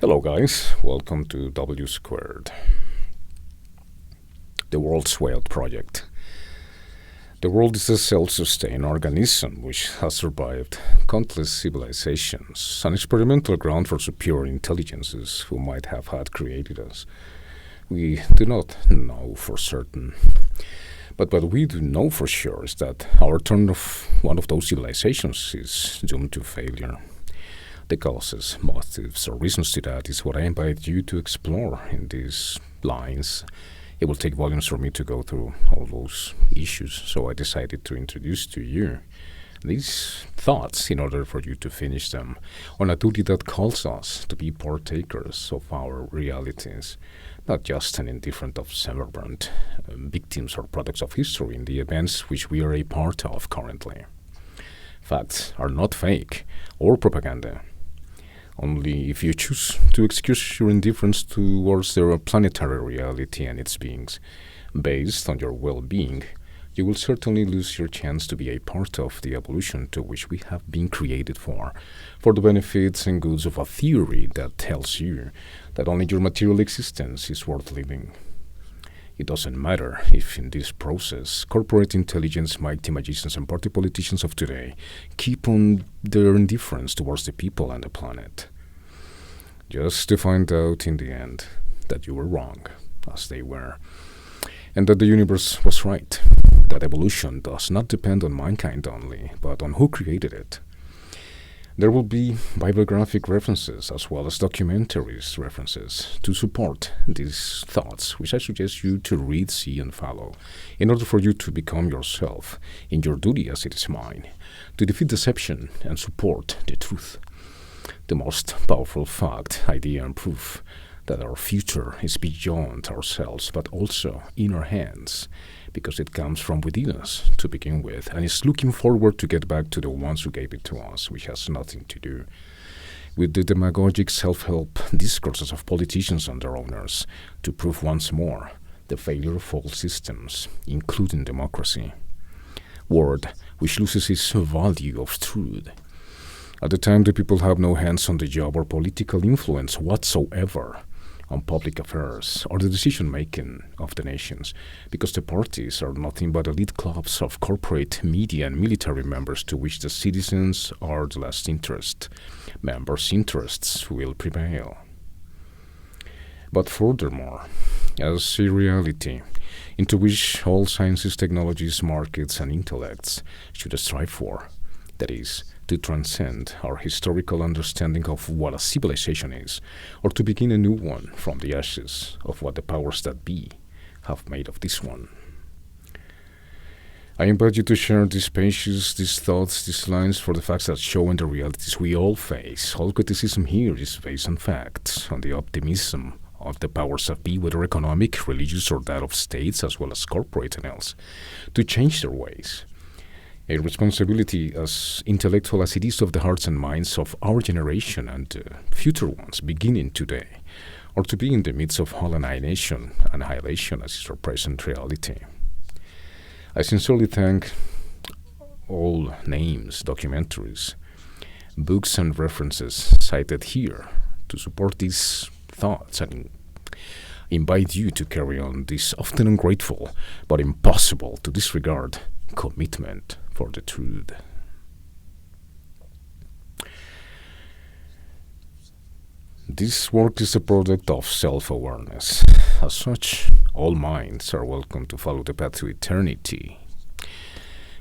Hello guys, welcome to W Squared, the World's Whale Project. The world is a self-sustained organism which has survived countless civilizations, an experimental ground for superior intelligences who might have had created us. We do not know for certain, but what we do know for sure is that our turn of one of those civilizations is doomed to failure. The causes, motives, or reasons to that is what I invite you to explore in these lines. It will take volumes for me to go through all those issues, so I decided to introduce to you these thoughts in order for you to finish them on a duty that calls us to be partakers of our realities, not just an indifferent observant, victims or products of history in the events which we are a part of currently. Facts are not fake or propaganda. Only if you choose to excuse your indifference towards their planetary reality and its beings, based on your well-being, you will certainly lose your chance to be a part of the evolution to which we have been created for the benefits and goods of a theory that tells you that only your material existence is worth living. It doesn't matter if in this process corporate intelligence, mighty magicians and party politicians of today keep on their indifference towards the people and the planet. Just to find out in the end that you were wrong, as they were, and that the universe was right, that evolution does not depend on mankind only, but on who created it. There will be bibliographic references as well as documentaries references to support these thoughts, which I suggest you to read, see, and follow, in order for you to become yourself, in your duty as it is mine, to defeat deception and support the truth. The most powerful fact, idea, and proof that our future is beyond ourselves, but also in our hands, because it comes from within us to begin with, and is looking forward to get back to the ones who gave it to us, which has nothing to do with the demagogic self-help discourses of politicians and their owners, to prove once more the failure of all systems, including democracy. Word which loses its value of truth. At the time, the people have no hands on the job or political influence whatsoever on public affairs or the decision-making of the nations, because the parties are nothing but elite clubs of corporate, media, and military members to which the citizens are the last interest. Members' interests will prevail. But furthermore, as a reality into which all sciences, technologies, markets, and intellects should strive for, that is, to transcend our historical understanding of what a civilization is, or to begin a new one from the ashes of what the powers that be have made of this one. I invite you to share these pages, these thoughts, these lines for the facts that show in the realities we all face. All criticism here is based on facts, on the optimism of the powers that be, whether economic, religious, or that of states, as well as corporate and else, to change their ways. A responsibility as intellectual as it is of the hearts and minds of our generation and future ones beginning today, or to be in the midst of all annihilation as is our present reality. I sincerely thank all names, documentaries, books and references cited here to support these thoughts and invite you to carry on this often ungrateful but impossible to disregard commitment for the truth. This work is a product of self-awareness. As such, all minds are welcome to follow the path to eternity,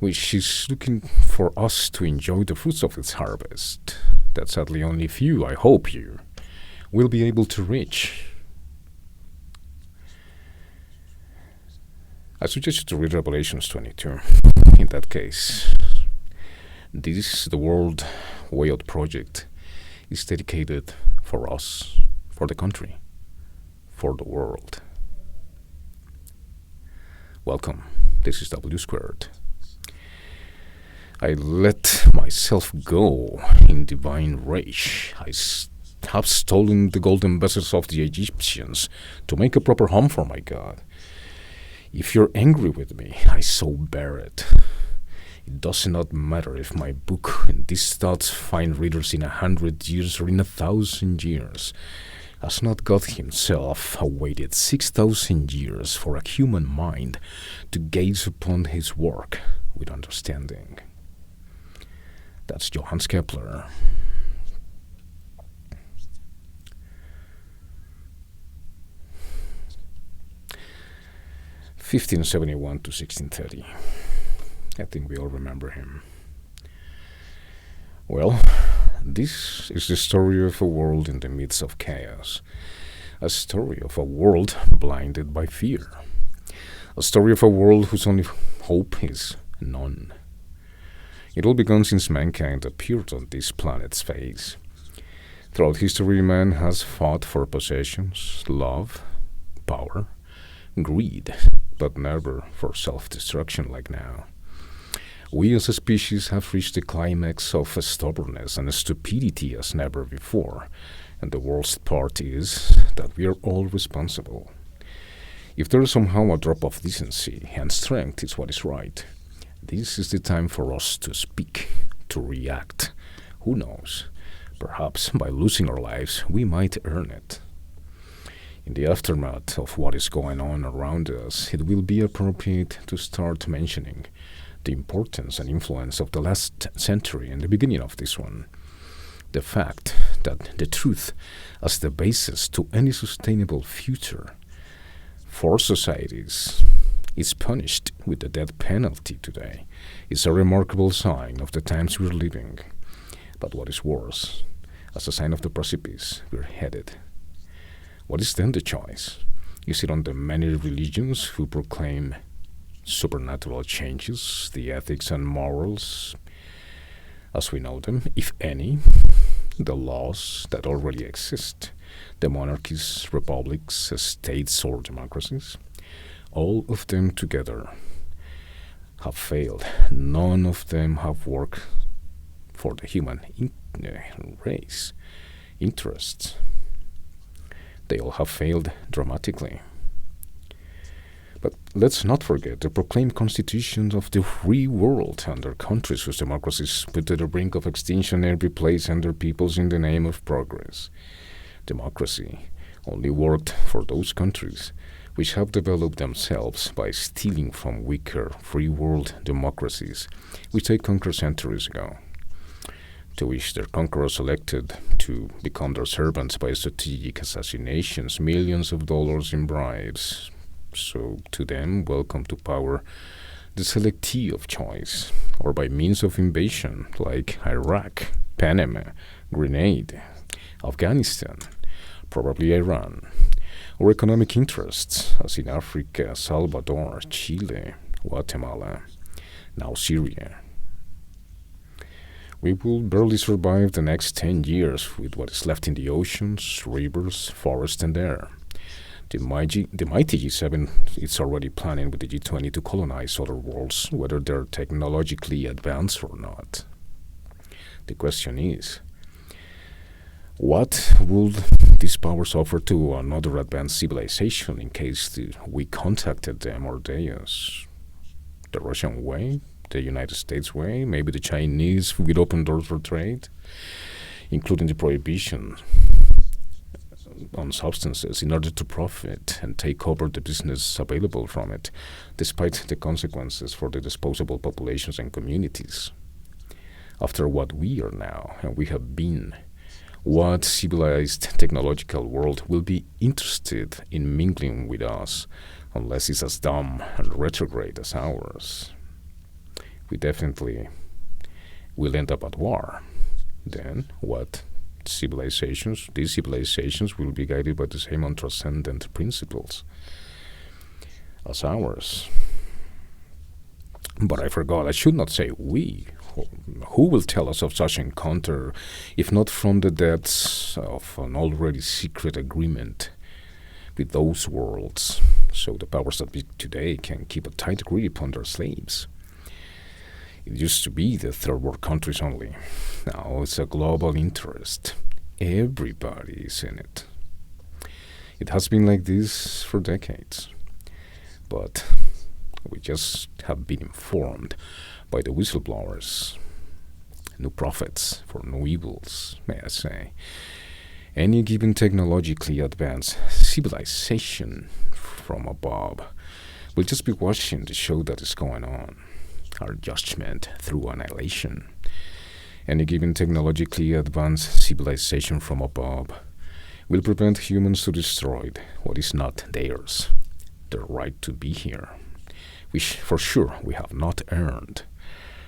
which is looking for us to enjoy the fruits of its harvest, that sadly only few, I hope you, will be able to reach. I suggest you to read Revelations 22. In that case, the World Whale Project is dedicated for us, for the country, for the world. Welcome. This is W Squared. I let myself go in divine rage. I have stolen the golden vessels of the Egyptians to make a proper home for my God. If you're angry with me, I so bear it. It does not matter if my book and these thoughts find readers in 100 years or in 1,000 years. Has not God himself awaited 6,000 years for a human mind to gaze upon his work with understanding? That's Johannes Kepler. (1571 to 1630). I think we all remember him. Well, this is the story of a world in the midst of chaos. A story of a world blinded by fear. A story of a world whose only hope is none. It all began since mankind appeared on this planet's face. Throughout history, man has fought for possessions, love, power, greed, but never for self-destruction like now. We as a species have reached the climax of stubbornness and stupidity as never before, and the worst part is that we are all responsible. If there is somehow a drop of decency and strength is what is right, this is the time for us to speak, to react. Who knows? Perhaps by losing our lives, we might earn it. In the aftermath of what is going on around us, it will be appropriate to start mentioning the importance and influence of the last century and the beginning of this one. The fact that the truth as the basis to any sustainable future for societies is punished with the death penalty today is a remarkable sign of the times we're living. But what is worse, as a sign of the precipice we're headed. What is then the choice? Is it on the many religions who proclaim supernatural changes, the ethics and morals as we know them, if any, the laws that already exist, the monarchies, republics, states or democracies, all of them together have failed. None of them have worked for the human race interests. They all have failed dramatically. But let's not forget the proclaimed constitutions of the free world and their countries whose democracies put to the brink of extinction every place and their peoples in the name of progress. Democracy only worked for those countries which have developed themselves by stealing from weaker free world democracies which they conquered centuries ago, to which their conquerors elected to become their servants by strategic assassinations, millions of dollars in bribes. So to them, welcome to power the selectee of choice, or by means of invasion like Iraq, Panama, Grenada, Afghanistan, probably Iran, or economic interests as in Africa, Salvador, Chile, Guatemala, now Syria. We will barely survive the next 10 years with what is left in the oceans, rivers, forests and air. The mighty G7 is already planning with the G20 to colonize other worlds, whether they're technologically advanced or not. The question is, what would these powers offer to another advanced civilization in case we contacted them or they us? The Russian way? The United States way? Maybe the Chinese with open doors for trade? Including the prohibition on substances in order to profit and take over the business available from it, despite the consequences for the disposable populations and communities. After what we are now, and we have been, what civilized technological world will be interested in mingling with us unless it's as dumb and retrograde as ours? We definitely will end up at war. Then what? These civilizations will be guided by the same untranscendent principles as ours. But I forgot, I should not say we. Who will tell us of such encounter, if not from the depths of an already secret agreement with those worlds, so the powers that be today can keep a tight grip on their slaves? It used to be the third world countries only. Now it's a global interest. Everybody is in it. It has been like this for decades. But we just have been informed by the whistleblowers. No profits for no evils, may I say. Any given technologically advanced civilization from above will just be watching the show that is going on, our judgment through annihilation. Any given technologically advanced civilization from above will prevent humans to destroy what is not theirs, their right to be here, which for sure we have not earned.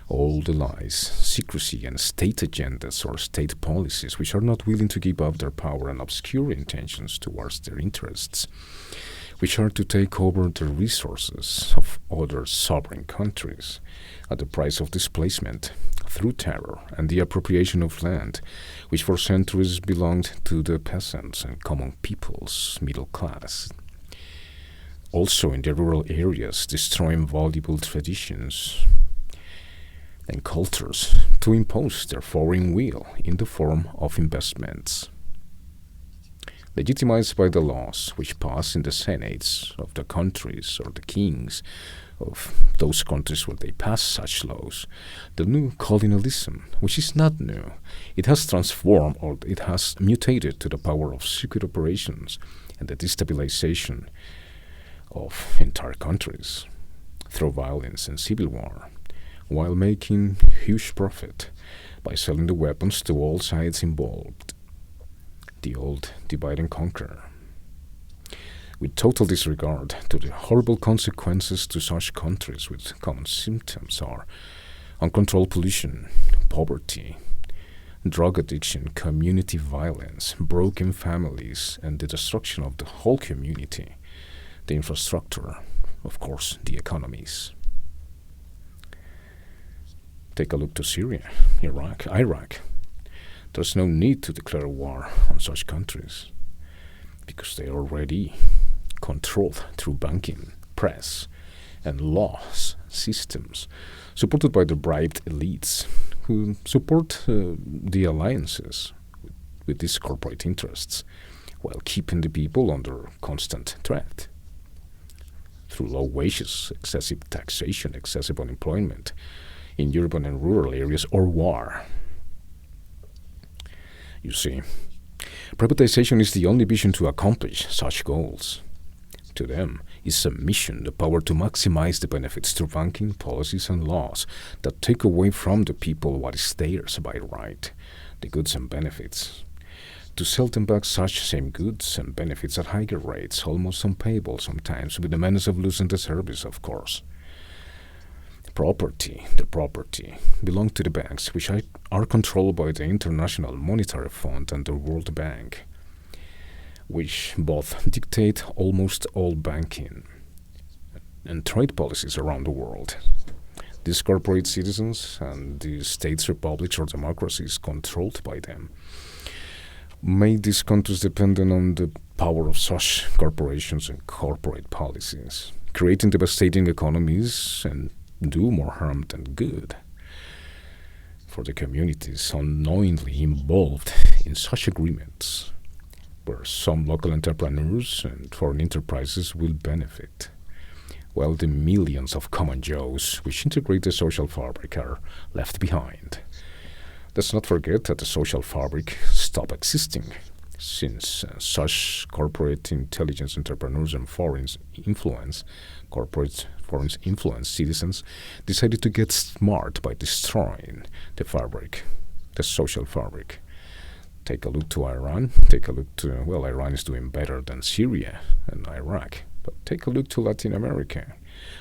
All the lies, secrecy, and state agendas or state policies which are not willing to give up their power and obscure intentions towards their interests, which are to take over the resources of other sovereign countries at the price of displacement through terror and the appropriation of land, which for centuries belonged to the peasants and common peoples, middle class. Also in the rural areas, destroying valuable traditions and cultures to impose their foreign will in the form of investments. Legitimized by the laws which pass in the senates of the countries or the kings of those countries where they pass such laws, the new colonialism, which is not new, it has transformed or it has mutated to the power of secret operations and the destabilization of entire countries through violence and civil war, while making huge profit by selling the weapons to all sides involved. The old divide and conquer. With total disregard to the horrible consequences to such countries with common symptoms are uncontrolled pollution, poverty, drug addiction, community violence, broken families, and the destruction of the whole community, the infrastructure, of course, the economies. Take a look to Syria, Iraq. There's no need to declare war on such countries because they are already controlled through banking, press, and laws systems, supported by the bribed elites who support the alliances with these corporate interests while keeping the people under constant threat through low wages, excessive taxation, excessive unemployment in urban and rural areas, or war. You see, privatization is the only vision to accomplish such goals. To them is submission, the power to maximize the benefits through banking policies and laws that take away from the people what is theirs by right, the goods and benefits. To sell them back such same goods and benefits at higher rates, almost unpayable sometimes, with the menace of losing the service, of course. The property, belong to the banks, which are controlled by the International Monetary Fund and the World Bank, which both dictate almost all banking and trade policies around the world. These corporate citizens and the states, republics, or democracies controlled by them made these countries dependent on the power of such corporations and corporate policies, creating devastating economies and do more harm than good for the communities unknowingly involved in such agreements, where some local entrepreneurs and foreign enterprises will benefit, while the millions of common Joes which integrate the social fabric are left behind. Let's not forget that the social fabric stopped existing since such corporate intelligence entrepreneurs and foreign influence citizens decided to get smart by destroying the fabric, the social fabric. Take a look to Iran. Iran is doing better than Syria and Iraq. But take a look to Latin America,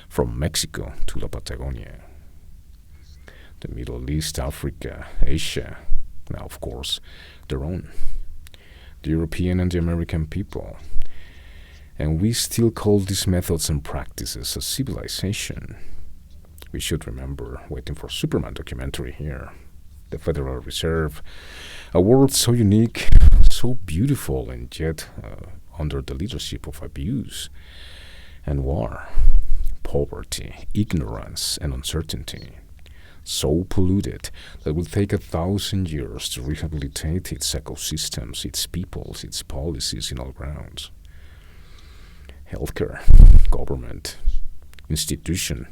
from Mexico to La Patagonia, the Middle East, Africa, Asia, now of course their own, the European and the American people. And we still call these methods and practices a civilization. We should remember, waiting for Superman documentary here, the Federal Reserve, a world so unique, so beautiful, and yet under the leadership of abuse and war, poverty, ignorance, and uncertainty, so polluted that it will take 1,000 years to rehabilitate its ecosystems, its peoples, its policies in all grounds. Healthcare, government, institution,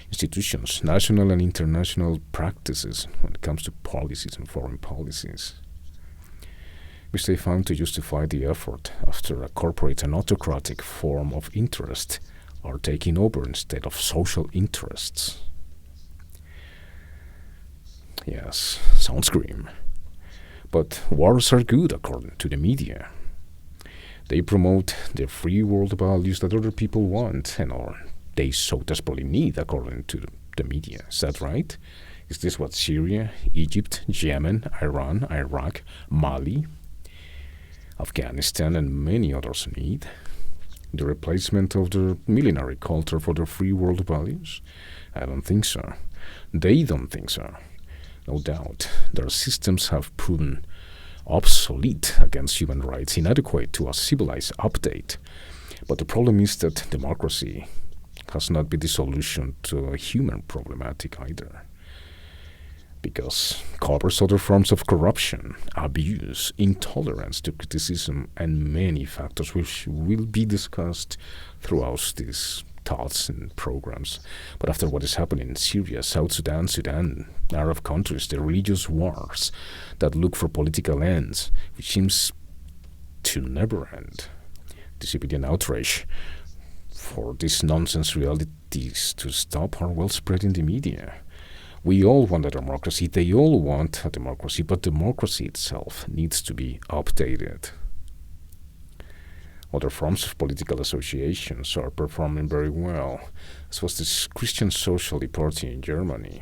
institutions, national and international practices when it comes to policies and foreign policies, which they found to justify the effort after a corporate and autocratic form of interest are taking over instead of social interests. Yes, sounds grim. But wars are good according to the media. They promote the free world values that other people want and or they so desperately need according to the media. Is that right? Is this what Syria, Egypt, Yemen, Iran, Iraq, Mali, Afghanistan and many others need? The replacement of the millenary culture for the free world values? I don't think so. They don't think so. No doubt, their systems have proven obsolete against human rights, inadequate to a civilized update. But the problem is that democracy has not been the solution to a human problematic either, because it covers other forms of corruption, abuse, intolerance to criticism, and many factors which will be discussed throughout these thoughts and programs. But after what is happening in Syria, South Sudan, Arab countries, the religious wars that look for political ends, which seems to never end, the civilian outrage for these nonsense realities to stop are well spread in the media. We all want a democracy, they all want a democracy, but democracy itself needs to be updated. Other forms of political associations are performing very well, as was the Christian Social Party in Germany.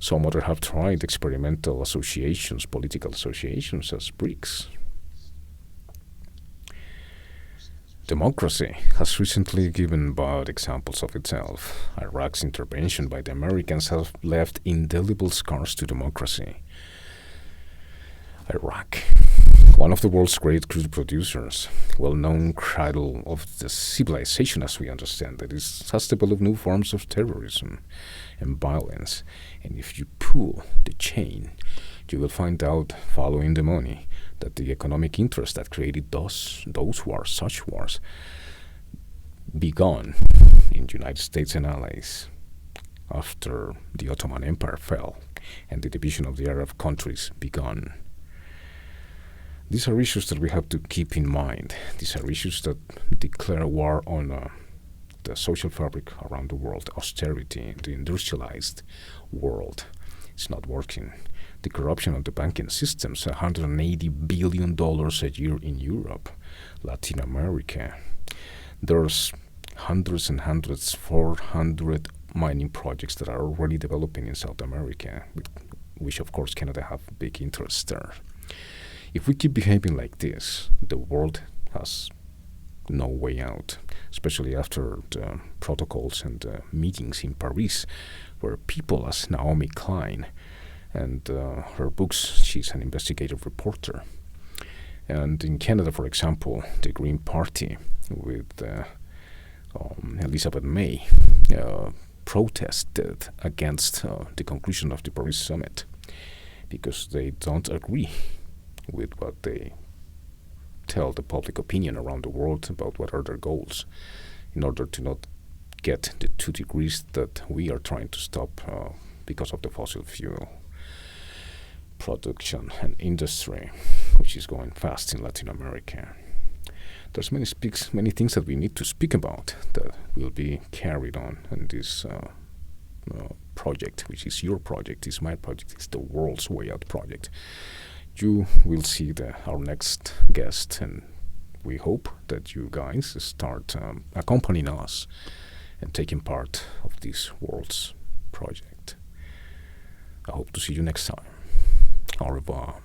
Some others have tried experimental associations, political associations as BRICS. Democracy has recently given bad examples of itself. Iraq's intervention by the Americans has left indelible scars to democracy. Iraq, one of the world's great crude producers, well-known cradle of the civilization as we understand it, has developed new forms of terrorism and violence. And if you pull the chain, you will find out, following the money, that the economic interest that created those wars, such wars, began in the United States and allies after the Ottoman Empire fell and the division of the Arab countries began. These are issues that we have to keep in mind. These are issues that declare war on the social fabric around the world, austerity, the industrialized world. It's not working. The corruption of the banking systems, $180 billion a year in Europe, Latin America. There's hundreds and hundreds, 400 mining projects that are already developing in South America, which of course Canada have big interest there. If we keep behaving like this, the world has no way out, especially after the protocols and the meetings in Paris, where people as Naomi Klein and her books, she's an investigative reporter. And in Canada, for example, the Green Party with Elizabeth May protested against the conclusion of the Paris summit because they don't agree with what they tell the public opinion around the world about what are their goals in order to not get the 2 degrees that we are trying to stop because of the fossil fuel production and industry, which is going fast in Latin America. There's many things that we need to speak about that will be carried on in this project, which is your project, is my project, it's the World's Way Out project. You will see our next guest, and we hope that you guys start accompanying us and taking part of this world's project. I hope to see you next time. Au revoir.